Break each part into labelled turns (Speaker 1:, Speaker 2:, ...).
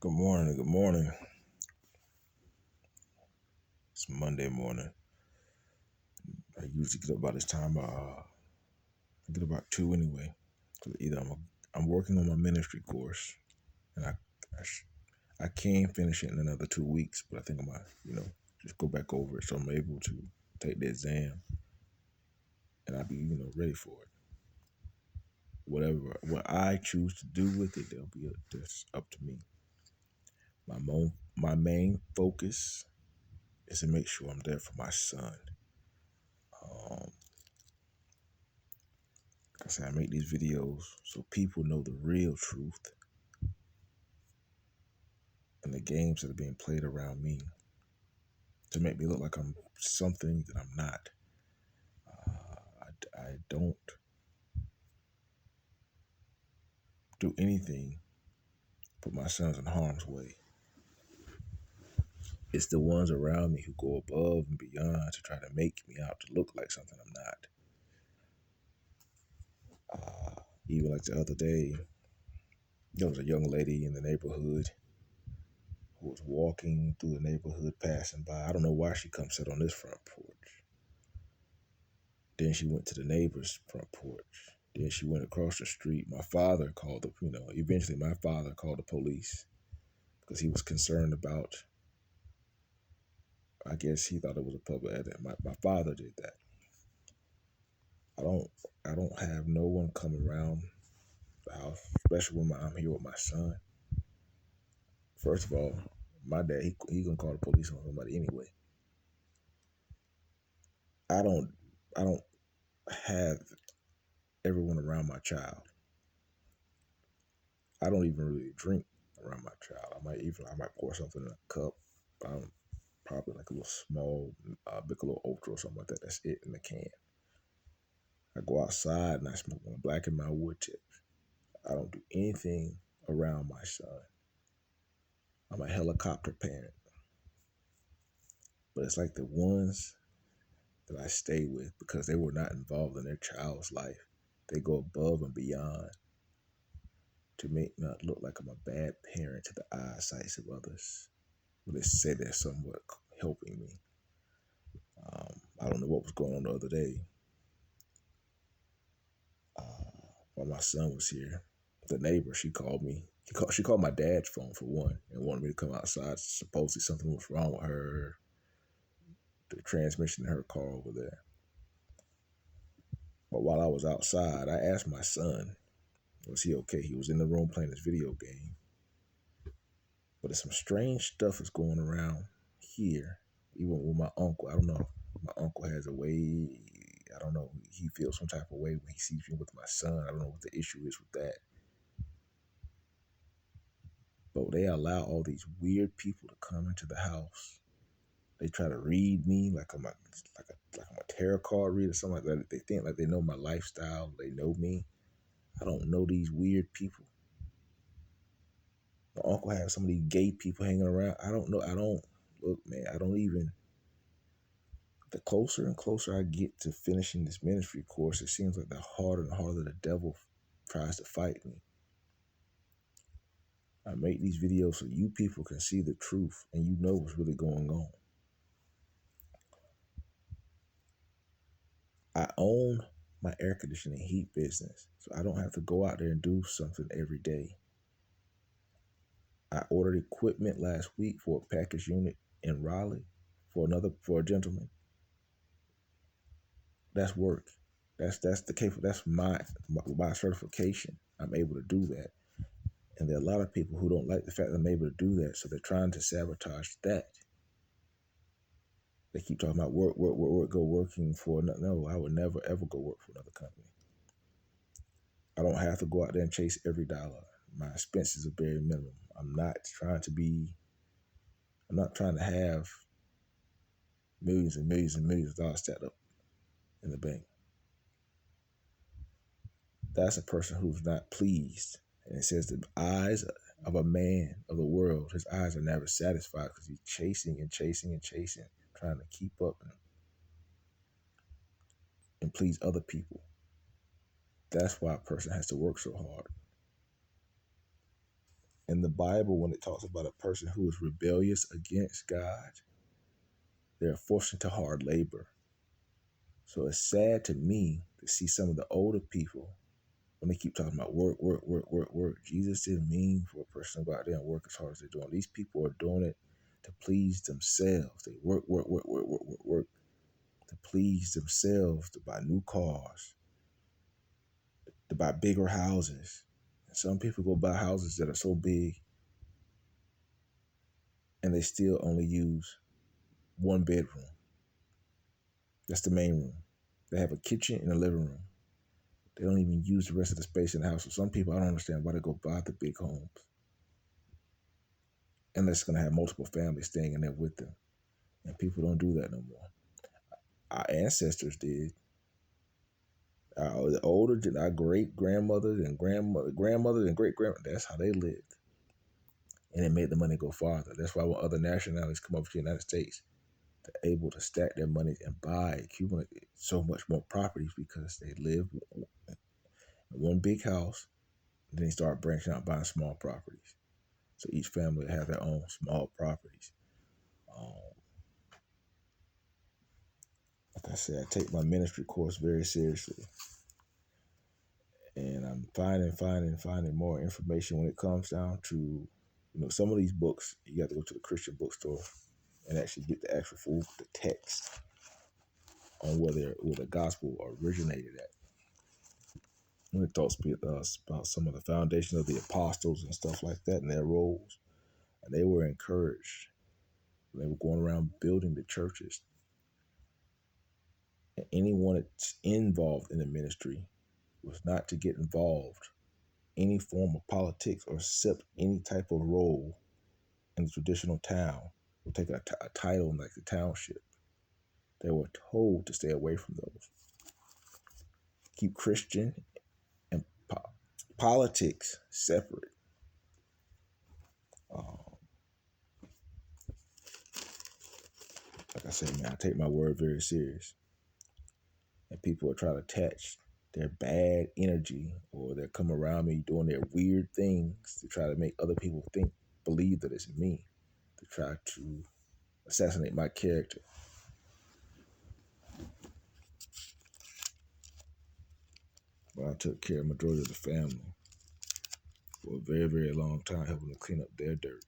Speaker 1: Good morning. Good morning. It's Monday morning. I usually get up by this time. I get about 2 anyway. Cause either I'm working on my ministry course, and I can finish it in another 2 weeks, but I think I might just go back over it so I'm able to take the exam, and I'll be ready for it. What I choose to do with it, that's up to me. My main focus is to make sure I'm there for my son. Um, Like I said, I make these videos so people know the real truth and the games that are being played around me to make me look like I'm something that I'm not. I don't do anything put my sons in harm's way. It's the ones around me who go above and beyond to try to make me out to look like something I'm not. Even like the other day, there was a young lady in the neighborhood who was walking through the neighborhood passing by. I don't know why she comes sit on this front porch. Then she went to the neighbor's front porch. Then she went across the street. My father called eventually my father called the police because he was concerned about, I guess he thought it was a public edit. My father did that. I don't have no one come around the house, especially when I'm here with my son. First of all, my dad, he gonna call the police on somebody anyway. I don't I don't have everyone around my child. I don't even really drink around my child. I might pour something in a cup. But I don't, probably like a little small Bigelow Ultra or something like that. That's it in the can. I go outside and I smoke one black in my wood chips. I don't do anything around my son. I'm a helicopter parent. But it's like the ones that I stay with because they were not involved in their child's life. They go above and beyond to make me not look like I'm a bad parent to the eyesight of others. But they say they're somewhat helping me. I don't know what was going on the other day. While my son was here, the neighbor, she called me. She called my dad's phone for one and wanted me to come outside. Supposedly something was wrong with her, the transmission in her car over there. But while I was outside, I asked my son, was he okay? He was in the room playing his video game. But there's some strange stuff that's going around here, even with my uncle. I don't know. My uncle has a way, I don't know. He feels some type of way when he sees me with my son. I don't know what the issue is with that. But they allow all these weird people to come into the house. They try to read me like I'm a tarot card reader, something like that. They think like they know my lifestyle. They know me. I don't know these weird people. My uncle has some of these gay people hanging around. I don't know. I don't look, man. I don't even. The closer and closer I get to finishing this ministry course, it seems like the harder and harder the devil tries to fight me. I make these videos so you people can see the truth and you know what's really going on. I own my air conditioning heat business, so I don't have to go out there and do something every day. I ordered equipment last week for a package unit in Raleigh for a gentleman. That's work. That's the case. That's my certification. I'm able to do that, and there are a lot of people who don't like the fact that I'm able to do that, so they're trying to sabotage that. They keep talking about work, go working for another. No, I would never ever go work for another company. I don't have to go out there and chase every dollar. My expenses are very minimum. I'm not trying to have millions and millions and millions of dollars stacked up in the bank. That's a person who's not pleased. And it says the eyes of a man of the world, his eyes are never satisfied because he's chasing and chasing and chasing, trying to keep up and please other people. That's why a person has to work so hard. In the Bible, when it talks about a person who is rebellious against God, they're forced into hard labor. So it's sad to me to see some of the older people when they keep talking about work, work, work, work, work. Jesus didn't mean for a person to go out there and work as hard as they're doing. These people are doing it to please themselves. They work, work, work, work, work, work, work to please themselves, to buy new cars, to buy bigger houses. And some people go buy houses that are so big and they still only use one bedroom. That's the main room. They have a kitchen and a living room. They don't even use the rest of the space in the house. So some people, I don't understand why they go buy the big homes unless it's going to have multiple families staying in there with them. And people don't do that no more. Our ancestors did. Our older, our great grandmothers and grandmothers and great grandmothers, that's how they lived. And it made the money go farther. That's why when other nationalities come over to the United States, they're able to stack their money and accumulate so much more properties because they live in one big house. Then they start branching out buying small properties. So each family have their own small properties. Like I said, I take my ministry course very seriously. And I'm finding more information when it comes down to, some of these books, you got to go to the Christian bookstore and actually get the the text on where the gospel originated at. When it talks about some of the foundation of the apostles and stuff like that and their roles, and they were encouraged. They were going around building the churches. And anyone that's involved in the ministry was not to get involved any form of politics or accept any type of role in the traditional town or take a title like the township. They were told to stay away from those. Keep Christian and politics separate. Like I said, man, I take my word very serious. And people will try to attach their bad energy or they'll come around me doing their weird things to try to make other people believe that it's me, to try to assassinate my character. But I took care of the majority of the family for a very, very long time, helping them clean up their dirt.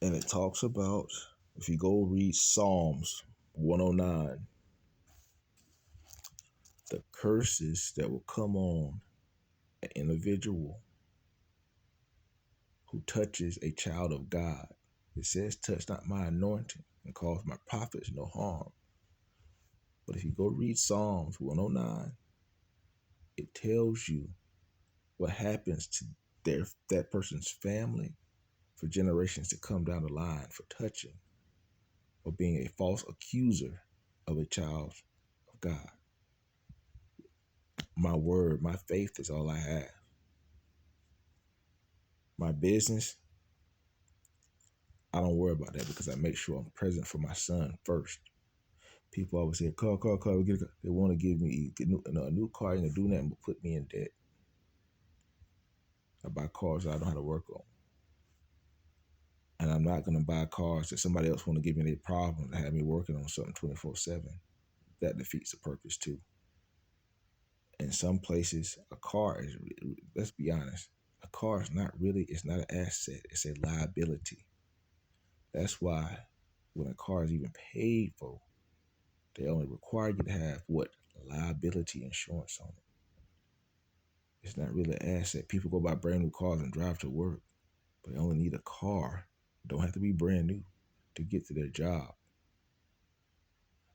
Speaker 1: And it talks about, if you go read Psalms 109, the curses that will come on an individual who touches a child of God. It says, touch not my anointing and cause my prophets no harm. But if you go read Psalms 109, it tells you what happens to that person's family for generations to come down the line for touching or being a false accuser of a child of God. My word, my faith is all I have. My business, I don't worry about that because I make sure I'm present for my son first. People always say, car, we get a car. They want to give me a new car and do nothing but put me in debt. I buy cars that I don't know how to work on. And I'm not going to buy cars that somebody else want to give me their problem to have me working on something 24/7. That defeats the purpose too. In some places, a car is, let's be honest, a car is it's not an asset, it's a liability. That's why when a car is even paid for, they only require you to have what? Liability insurance on it. It's not really an asset. People go buy brand new cars and drive to work, but they only need a car. Don't have to be brand new to get to their job.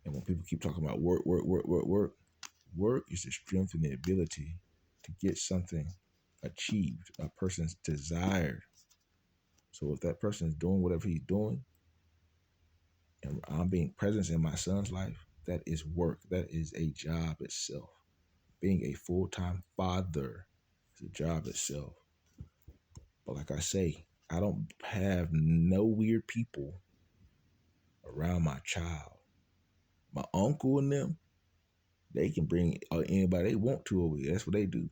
Speaker 1: And when people keep talking about work is the strength and the ability to get something achieved, a person's desire. So if that person is doing whatever he's doing, and I'm being present in my son's life, that is work. That is a job itself. Being a full-time father is a job itself. But like I say, I don't have no weird people around my child. My uncle and them, They can bring anybody they want to over here. That's what they do.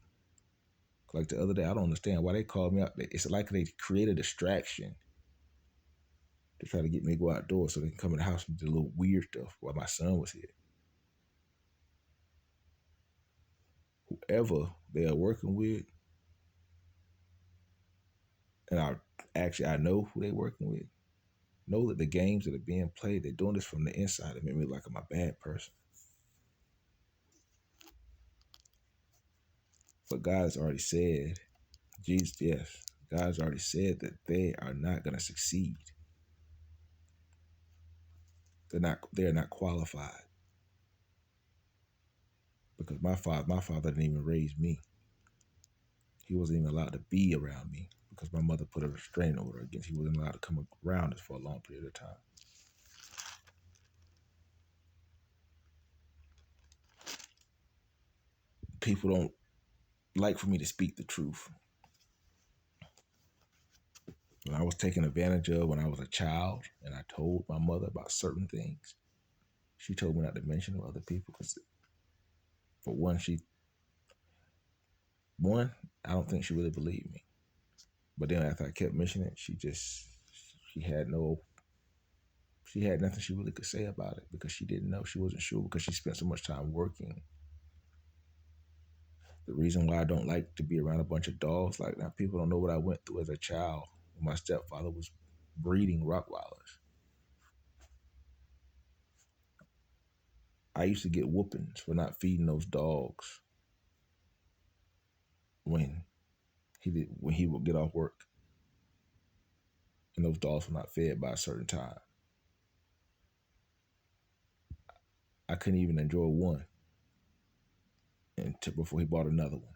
Speaker 1: Like the other day, I don't understand why they called me out. It's like they create a distraction to try to get me to go outdoors so they can come in the house and do a little weird stuff while my son was here. Whoever they are working with, and I know who they're working with, know that the games that are being played, they're doing this from the inside. It made me look like I'm a bad person. But God has already said, Jesus, yes, God has already said that they are not going to succeed. They're not qualified. Because my father didn't even raise me. He wasn't even allowed to be around me because my mother put a restraining order against. He wasn't allowed to come around us for a long period of time. People don't like for me to speak the truth. When I was taken advantage of when I was a child and I told my mother about certain things, she told me not to mention to other people because, for one, I don't think she really believed me. But then after I kept mentioning it, she had nothing she really could say about it because she didn't know. She wasn't sure because she spent so much time working. The reason why I don't like to be around a bunch of dogs, like now, people don't know what I went through as a child when my stepfather was breeding Rottweilers. I used to get whoopings for not feeding those dogs when he would get off work, and those dogs were not fed by a certain time. I couldn't even enjoy one until before he bought another one.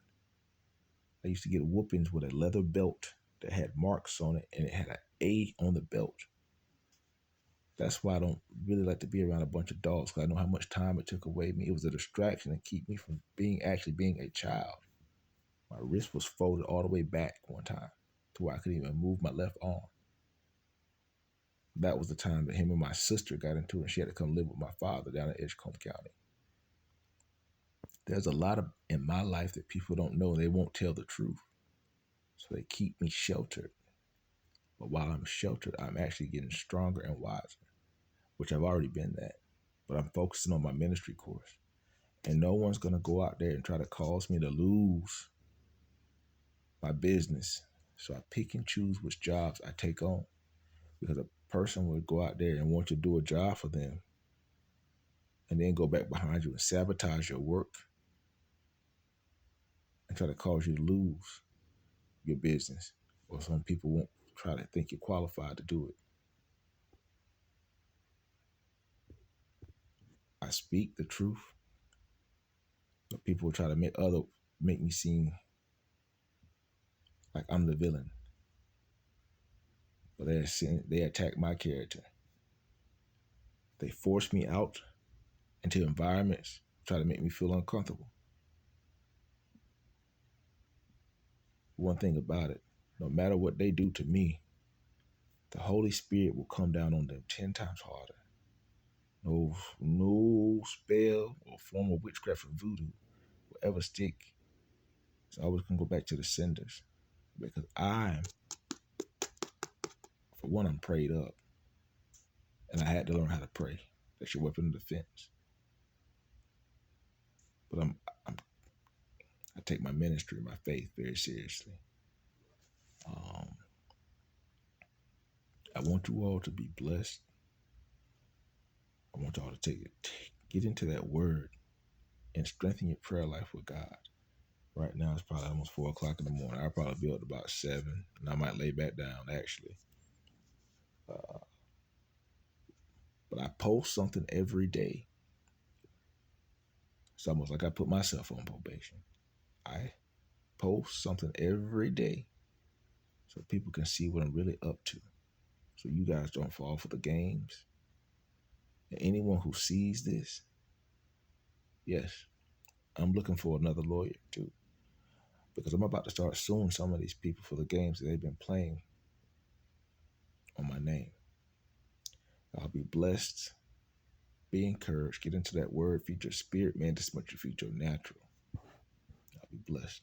Speaker 1: I used to get whoopings with a leather belt that had marks on it, and it had an A on the belt. That's why I don't really like to be around a bunch of dogs, because I know how much time it took away me. It was a distraction to keep me from being a child. My wrist was folded all the way back one time to where I couldn't even move my left arm. That was the time that him and my sister got into it, and she had to come live with my father down in Edgecombe County. There's a lot in my life that people don't know, and they won't tell the truth. So they keep me sheltered. But while I'm sheltered, I'm actually getting stronger and wiser, which I've already been that. But I'm focusing on my ministry course. And no one's going to go out there and try to cause me to lose my business. So I pick and choose which jobs I take on. Because a person would go out there and want you to do a job for them and then go back behind you and sabotage your work and try to cause you to lose your business. Or some people won't try to think you're qualified to do it. I speak the truth, but people will try to make me seem like I'm the villain. But they attack my character. They force me out into environments, try to make me feel uncomfortable. One thing about it, no matter what they do to me, the Holy Spirit will come down on them 10 times harder. No spell or form of witchcraft or voodoo will ever stick. It's always going to go back to the senders. Because for one, I'm prayed up. And I had to learn how to pray. That's your weapon of defense. But I take my ministry, my faith very seriously. I want you all to be blessed. I want y'all to get into that word and strengthen your prayer life with God. Right now, it's probably almost 4 o'clock in the morning. I'll probably be up to about 7, and I might lay back down, actually. But I post something every day. It's almost like I put myself on probation. I post something every day so people can see what I'm really up to. So you guys don't fall for the games. And anyone who sees this, yes, I'm looking for another lawyer too. Because I'm about to start suing some of these people for the games that they've been playing on my name. I'll be blessed. Be encouraged. Get into that word. Feed your spirit, man. This much you feed your natural. I'll be blessed.